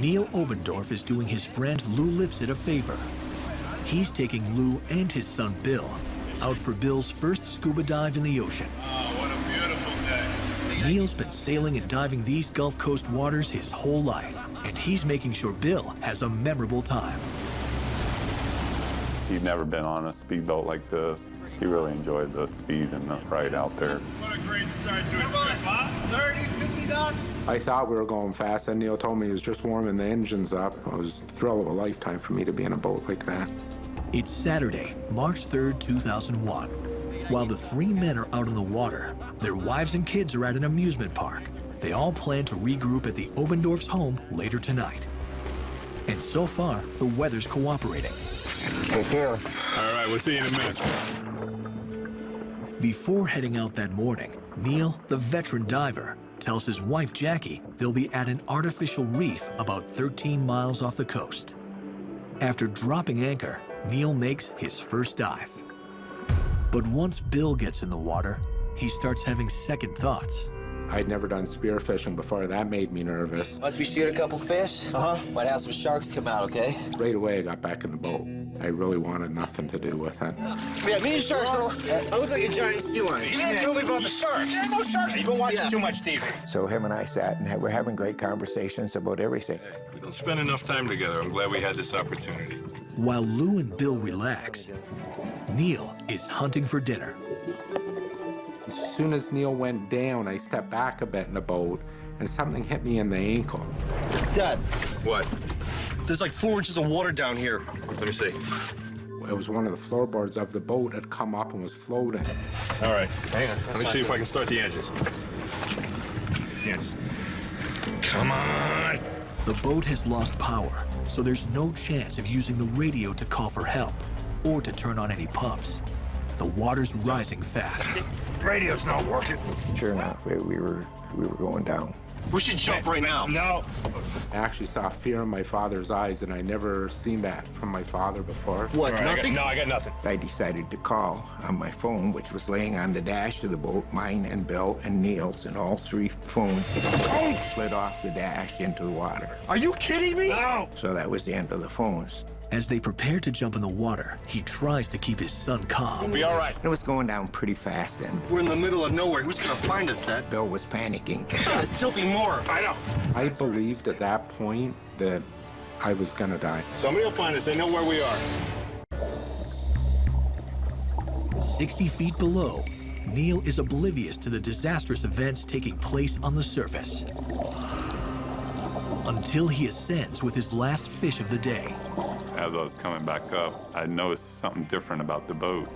Neil Obendorf is doing his friend Lou Lipsett a favor. He's taking Lou and his son Bill out for Bill's first scuba dive in the ocean. Oh, what a beautiful day. Neil's been sailing and diving these Gulf Coast waters his whole life, and he's making sure Bill has a memorable time. He'd never been on a speedboat like this. He really enjoyed the speed and the ride out there. What a great start to a trip, huh? 30, 50 knots? I thought we were going fast, and Neil told me he was just warming the engines up. It was the thrill of a lifetime for me to be in a boat like that. It's Saturday, March 3rd, 2001. While the three men are out on the water, their wives and kids are at an amusement park. They all plan to regroup at the Obendorf's home later tonight. And so far, the weather's cooperating. All right, we'll see you in a minute. Before heading out that morning, Neil, the veteran diver, tells his wife Jackie they'll be at an artificial reef about 13 miles off the coast. After dropping anchor, Neil makes his first dive. But once Bill gets in the water, he starts having second thoughts. I'd never done spearfishing before. That made me nervous. Once we shoot a couple fish, might have some sharks come out, okay? Right away, I got back in the boat. I really wanted nothing to do with it. Yeah, me and sharks, I look like a giant sea lion. You didn't tell me about the sharks. There are no sharks. You've been watching too much TV. So him and I sat and we're having great conversations about everything. We don't spend enough time together. I'm glad we had this opportunity. While Lou and Bill relax, Neil is hunting for dinner. As soon as Neil went down, I stepped back a bit in the boat, and something hit me in the ankle. Dad, What? there's like 4 inches of water down here. Let me see. It was one of the floorboards of the boat had come up and was floating. All right, hang on. Let me see if I can start the engines. The engines. Come on! The boat has lost power, so there's no chance of using the radio to call for help or to turn on any pumps. The water's rising fast. Radio's not working. Sure enough, we were going down. We should jump right now. No. I actually saw fear in my father's eyes, and I never seen that from my father before. What, All right, nothing? I got nothing. I decided to call on my phone, which was laying on the dash of the boat, mine and Bill and Neil's, and all three phones slid off the dash into the water. Are you kidding me? No! So that was the end of the phones. As they prepare to jump in the water, he tries to keep his son calm. Be all right. It was going down pretty fast then. We're in the middle of nowhere. Who's gonna find us, Dad? Bill was panicking. It's tilting more. I know. I believed at that point that I was gonna die. Somebody will find us. They know where we are. 60 feet below, Neil is oblivious to the disastrous events taking place on the surface. Until he ascends with his last fish of the day. As I was coming back up, I noticed something different about the boat.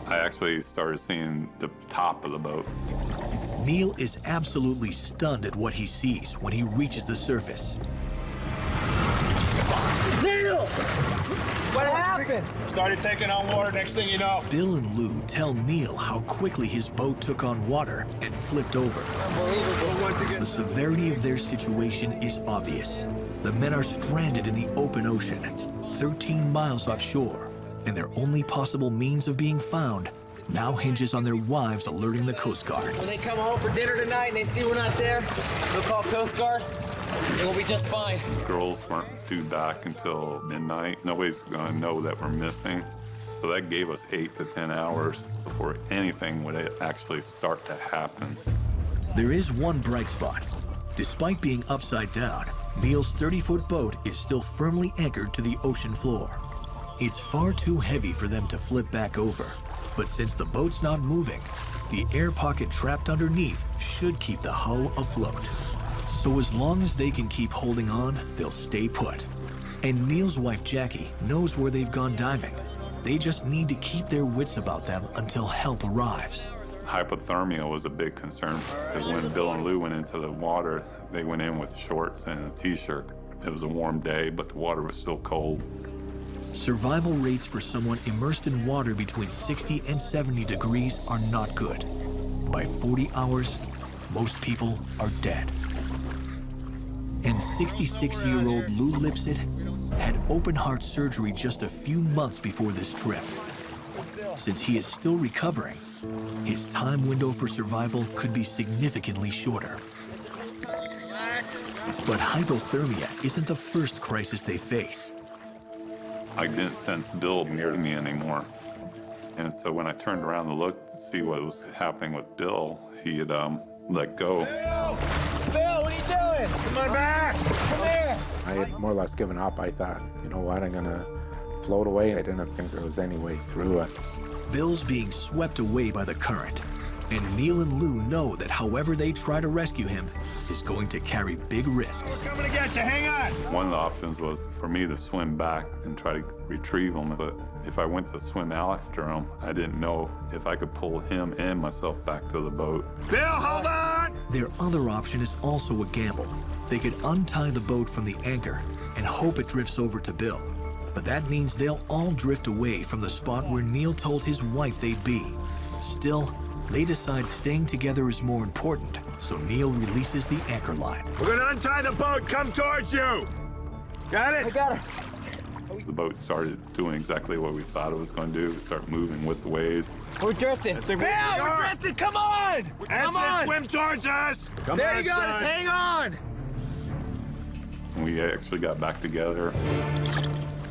I actually started seeing the top of the boat. Neil is absolutely stunned at what he sees when he reaches the surface. Neil! What happened? Started taking on water, next thing you know. Bill and Lou tell Neil how quickly his boat took on water and flipped over. The severity of their situation is obvious. The men are stranded in the open ocean, 13 miles offshore, and their only possible means of being found now hinges on their wives alerting the Coast Guard. When they come home for dinner tonight and they see we're not there, they'll call Coast Guard. It will be just fine. The girls weren't due back until midnight. Nobody's gonna know that we're missing. So that gave us 8 to 10 hours before anything would actually start to happen. There is one bright spot. Despite being upside down, Neil's 30-foot boat is still firmly anchored to the ocean floor. It's far too heavy for them to flip back over, but since the boat's not moving, the air pocket trapped underneath should keep the hull afloat. So as long as they can keep holding on, they'll stay put. And Neil's wife Jackie knows where they've gone diving. They just need to keep their wits about them until help arrives. Hypothermia was a big concern, because when Bill and Lou went into the water, they went in with shorts and a t-shirt. It was a warm day, but the water was still cold. Survival rates for someone immersed in water between 60 and 70 degrees are not good. By 40 hours, most people are dead. And 66-year-old Lou Lipsett had open-heart surgery just a few months before this trip. Since he is still recovering, his time window for survival could be significantly shorter. But hypothermia isn't the first crisis they face. I didn't sense Bill near me anymore. And so when I turned around to look to see what was happening with Bill, he had let go. Bill, what are you doing? Come on back. Come here. I had more or less given up. I thought, you know what, I'm gonna float away. I didn't think there was any way through it. Bill's being swept away by the current, and Neil and Lou know that however they try to rescue him is going to carry big risks. Coming to get you, hang on. One of the options was for me to swim back and try to retrieve him, but if I went to swim after him, I didn't know if I could pull him and myself back to the boat. Bill, hold on. Their other option is also a gamble. They could untie the boat from the anchor and hope it drifts over to Bill. But that means they'll all drift away from the spot where Neil told his wife they'd be. Still, they decide staying together is more important, so Neil releases the anchor line. We're gonna untie the boat. Come towards you. Got it? I got it. The boat started doing exactly what we thought it was going to do, start moving with the waves. We're drifting. Bill, we're drifting. Come on. Come on. Swim towards us. Come There on, you go. son. Hang on. We actually got back together.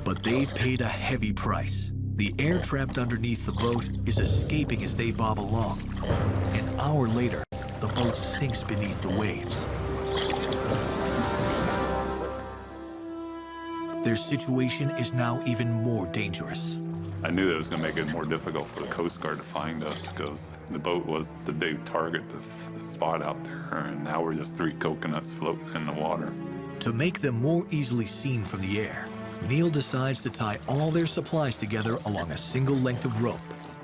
But they've paid a heavy price. The air trapped underneath the boat is escaping as they bob along. An hour later, the boat sinks beneath the waves. Their situation is now even more dangerous. I knew that it was going to make it more difficult for the Coast Guard to find us because the boat was the big target, the spot out there, and now we're just 3 coconuts floating in the water. To make them more easily seen from the air, Neil decides to tie all their supplies together along a single length of rope.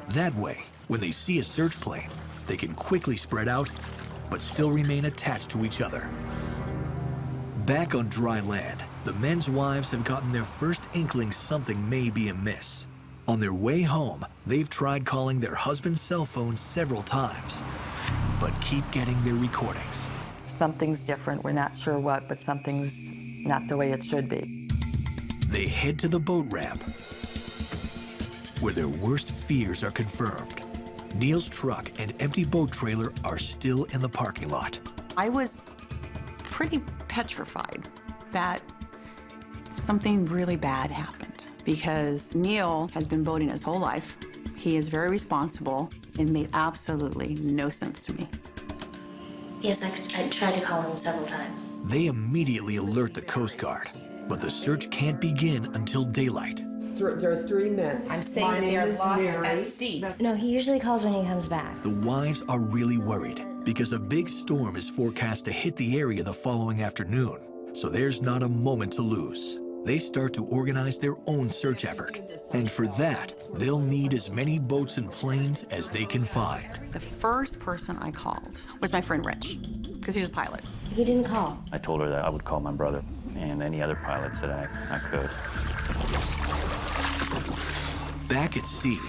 That way, when they see a search plane, they can quickly spread out, but still remain attached to each other. Back on dry land, the men's wives have gotten their first inkling something may be amiss. On their way home, they've tried calling their husband's cell phones several times, but keep getting their recordings. Something's different. We're not sure what, but something's not the way it should be. They head to the boat ramp, where their worst fears are confirmed. Neil's truck and empty boat trailer are still in the parking lot. I was pretty petrified that something really bad happened because Neil has been boating his whole life. He is very responsible and made absolutely no sense to me. Yes, I tried to call him several times. They immediately alert the Coast Guard, but the search can't begin until daylight. There are 3 men. I'm saying My they name are is lost Mary. at sea. No, he usually calls when he comes back. The wives are really worried because a big storm is forecast to hit the area the following afternoon, so there's not a moment to lose. They start to organize their own search effort, and for that, they'll need as many boats and planes as they can find. The first person I called was my friend Rich, because he was a pilot. He didn't call. I told her that I would call my brother and any other pilots that I could. Back at sea,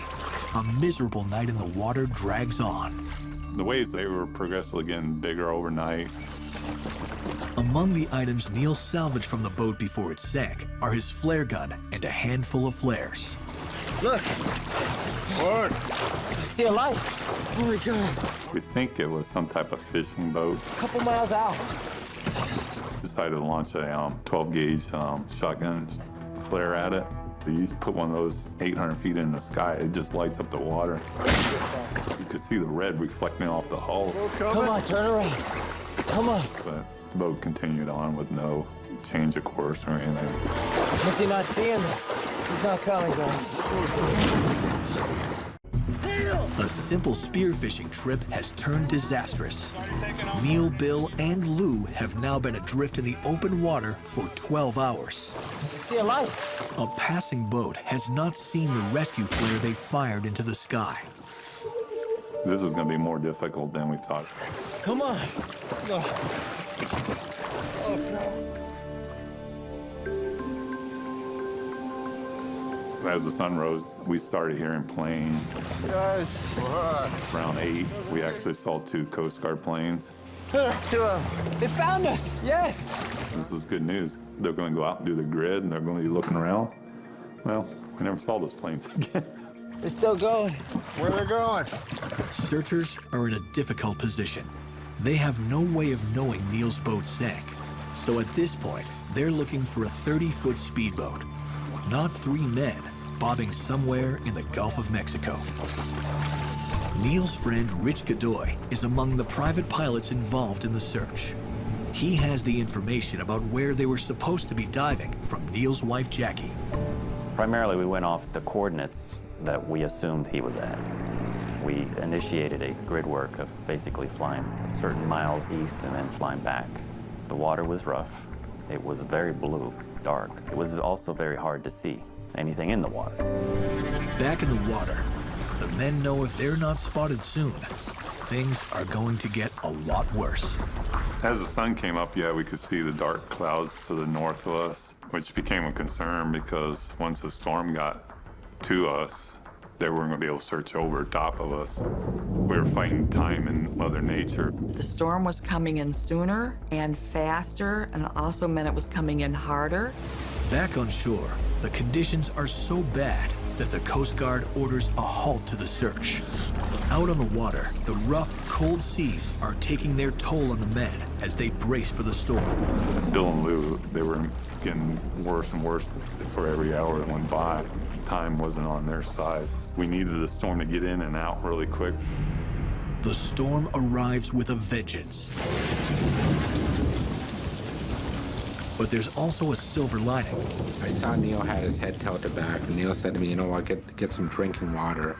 a miserable night in the water drags on. The waves, they were progressively getting bigger overnight. Among the items Neil salvaged from the boat before it sank are his flare gun and a handful of flares. Look. What? I see a light. Oh my God. We think it was some type of fishing boat. A couple miles out. Decided to launch a 12-gauge shotgun flare at it. You put one of those 800 feet in the sky, it just lights up the water. You could see the red reflecting off the hull. Come on, turn around. Come on. But the boat continued on with no change of course or anything. Is he not seeing this? He's not coming, guys. A simple spearfishing trip has turned disastrous. Neil, Bill, and Lou have now been adrift in the open water for 12 hours. I see a light. A passing boat has not seen the rescue flare they fired into the sky. This is going to be more difficult than we thought. Come on. No. Oh, no. As the sun rose, we started hearing planes. Guys, what? Around 8, we actually saw 2 Coast Guard planes. There's 2 of them. They found us. Yes. This is good news. They're going to go out and do the grid, and they're going to be looking around. Well, we never saw those planes again. They're still going. Where are they going? Searchers are in a difficult position. They have no way of knowing Neil's boat sank. So at this point, they're looking for a 30-foot speedboat, not 3 men bobbing somewhere in the Gulf of Mexico. Neil's friend Rich Godoy is among the private pilots involved in the search. He has the information about where they were supposed to be diving from Neil's wife, Jackie. Primarily, we went off the coordinates that we assumed he was at. We initiated a grid work of basically flying certain miles east and then flying back. The water was rough. It was very blue, dark. It was also very hard to see anything in the water. Back in the water, the men know if they're not spotted soon, things are going to get a lot worse. As the sun came up, yeah, we could see the dark clouds to the north of us, which became a concern because once the storm got to us, they weren't going to be able to search over top of us. We were fighting time and Mother Nature. The storm was coming in sooner and faster, and it also meant it was coming in harder. Back on shore, the conditions are so bad that the Coast Guard orders a halt to the search. Out on the water, the rough, cold seas are taking their toll on the men as they brace for the storm. Bill and Lou, they were getting worse and worse for every hour that went by. Time wasn't on their side. We needed the storm to get in and out really quick. The storm arrives with a vengeance. But there's also a silver lining. I saw Neil had his head tilted back, and Neil said to me, you know what, get some drinking water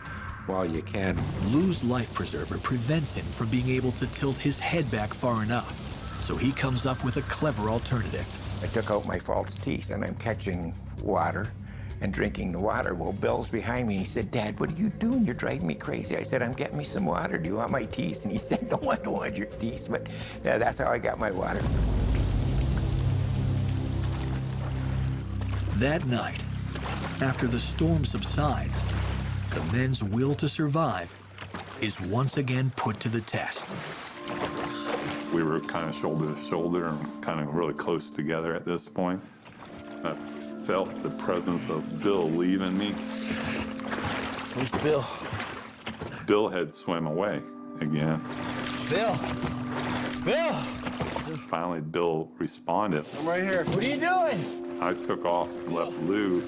while you can. Lou's life preserver prevents him from being able to tilt his head back far enough, so he comes up with a clever alternative. I took out my false teeth, and I'm catching water and drinking the water. Well, Bill's behind me. He said, Dad, what are you doing? You're driving me crazy. I said, I'm getting me some water. Do you want my teeth? And he said, no, I don't want your teeth. But yeah, that's how I got my water. That night, after the storm subsides, the men's will to survive is once again put to the test. We were kind of shoulder to shoulder and kind of really close together at this point. I felt the presence of Bill leaving me. Who's Bill? Bill had swam away again. Bill! Bill! Finally, Bill responded. I'm right here. What are you doing? I took off, left Lou.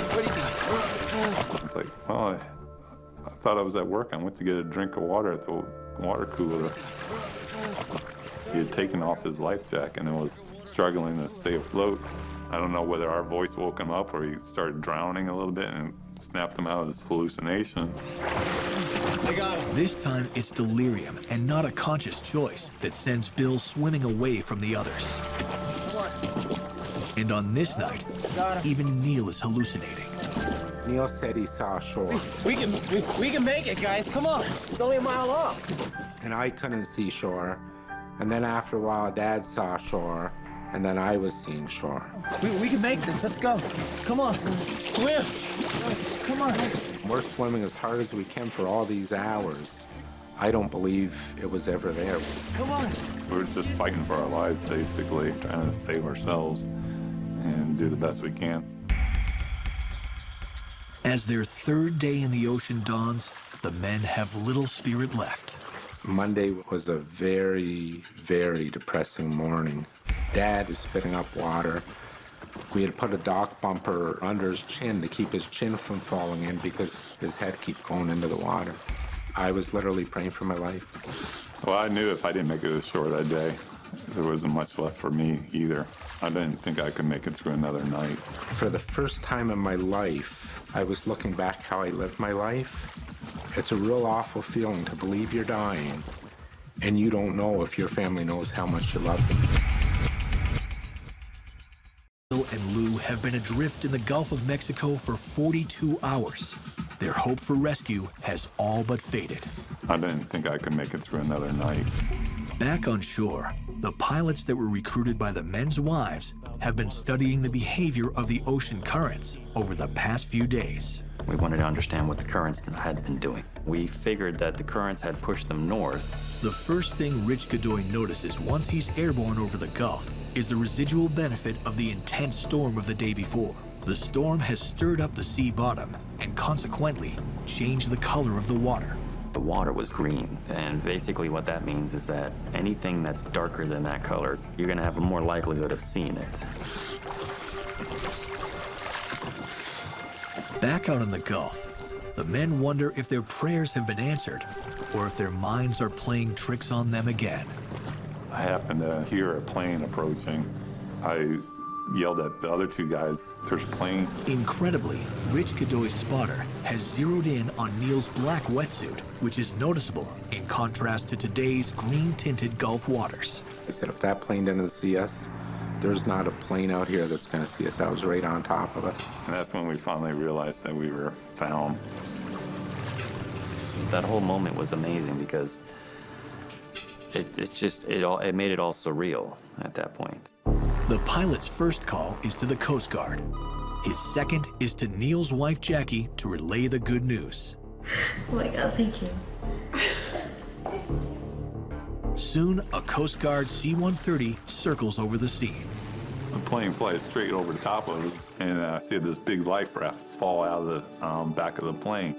What are you doing? I was like, well, I thought I was at work. I went to get a drink of water at the water cooler. He had taken off his life jacket and was struggling to stay afloat. I don't know whether our voice woke him up or he started drowning a little bit and snapped him out of his hallucination. I got him. This time, it's delirium and not a conscious choice that sends Bill swimming away from the others. And on this night, even Neil is hallucinating. Neil said he saw shore. We can make it, guys. Come on. It's only a mile off. And I couldn't see shore. And then after a while, Dad saw shore, and then I was seeing shore. We can make this. Let's go. Come on. Swim. Come on. We're swimming as hard as we can for all these hours. I don't believe it was ever there. Come on. We were just fighting for our lives, basically, trying to save ourselves and do the best we can. As their third day in the ocean dawns, the men have little spirit left. Monday was a very, very depressing morning. Dad was spitting up water. We had put a dock bumper under his chin to keep his chin from falling in because his head kept going into the water. I was literally praying for my life. Well, I knew if I didn't make it ashore that day, there wasn't much left for me either. I didn't think I could make it through another night. For the first time in my life, I was looking back how I lived my life. It's a real awful feeling to believe you're dying and you don't know if your family knows how much you love them. Bill and Lou have been adrift in the Gulf of Mexico for 42 hours. Their hope for rescue has all but faded. I didn't think I could make it through another night. Back on shore, the pilots that were recruited by the men's wives have been studying the behavior of the ocean currents over the past few days. We wanted to understand what the currents had been doing. We figured that the currents had pushed them north. The first thing Rich Godoy notices once he's airborne over the Gulf is the residual benefit of the intense storm of the day before. The storm has stirred up the sea bottom and consequently changed the color of the water. The water was green. And basically what that means is that anything that's darker than that color, you're gonna have a more likelihood of seeing it. Back out in the Gulf, the men wonder if their prayers have been answered or if their minds are playing tricks on them again. I happened to hear a plane approaching. I yelled at the other two guys, "There's a plane." Incredibly, Rich Godoy's spotter has zeroed in on Neil's black wetsuit, which is noticeable in contrast to today's green-tinted Gulf waters. I said, if that plane didn't see us, there's not a plane out here that's going to see us. That was right on top of us. And that's when we finally realized that we were found. That whole moment was amazing because it made it all surreal at that point. The pilot's first call is to the Coast Guard. His second is to Neil's wife, Jackie, to relay the good news. Oh my God, thank you. Soon, a Coast Guard C-130 circles over the scene. The plane flies straight over the top of us, and I see this big life raft fall out of the back of the plane.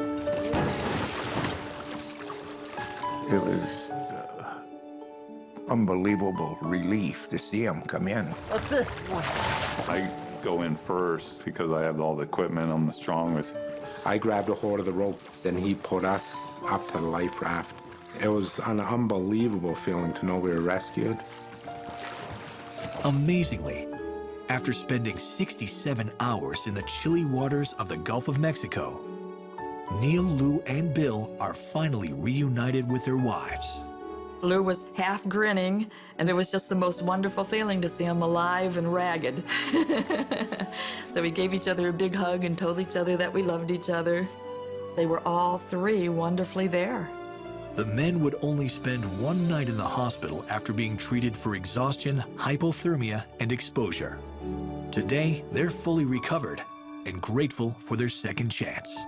It was unbelievable relief to see him come in. That's it. I go in first because I have all the equipment, I'm the strongest. I grabbed a hold of the rope, then he put us up to the life raft. It was an unbelievable feeling to know we were rescued. Amazingly, after spending 67 hours in the chilly waters of the Gulf of Mexico, Neil, Lou, and Bill are finally reunited with their wives. Lou was half grinning, and it was just the most wonderful feeling to see him alive and ragged. So we gave each other a big hug and told each other that we loved each other. They were all three wonderfully there. The men would only spend one night in the hospital after being treated for exhaustion, hypothermia, and exposure. Today, they're fully recovered and grateful for their second chance.